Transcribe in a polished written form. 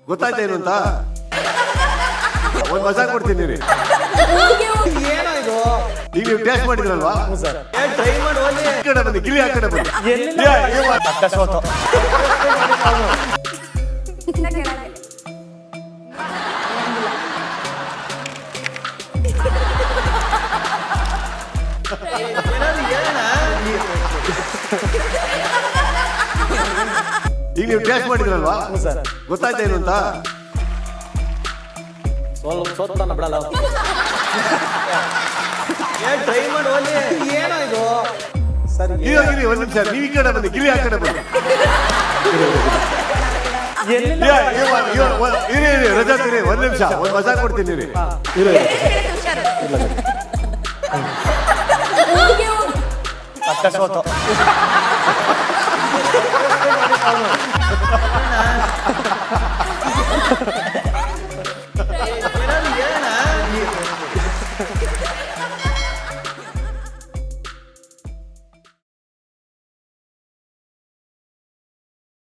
ಗೊತ್ತಾಯ್ತಾ ಏನು ಅಂತ ಒಂದು ಮಜಾ ಕೊಡ್ತೀನಿ ರೀ. ಏನೋ ಇದು ಈಗ ನೀವು ಟೇಸ್ಟ್ ಮಾಡಿದ್ರಲ್ವಾ, ಟ್ರೈ ಮಾಡಿ ಹೋಗಿ ಈ ಕಡೆ ಬನ್ನಿ, ಗಿಳಿ ಆ ಕಡೆ ಬನ್ನಿ. ಈಗ ನೀವು ಟೇಸ್ಟ್ ಮಾಡಿದ್ರಲ್ವಾ, ಗೊತ್ತಾಯ್ತಾ ಏನು ಅಂತ ಸೋತಾನ ಬಿಡಲ್ಲ. ಟ್ರೈ ಮಾಡಿ ಹೋಗಿ ಏನೋ ಇದು ಸರಿ. ಈಗ ಗಿರಿ ಒಂದ್ ನಿಮಿಷ, ನೀವು ಈ ಕಡೆ ಬನ್ನಿ, ಗಿಳಿ ಆ ಕಡೆ ಬನ್ನಿ. ರಜತ್ ಇರಿ, ಒಂದ್ ನಿಮಿಷ, ಒಂದ್ ಮಜಾ ಕೊಡ್ತೀನಿ ರೀ.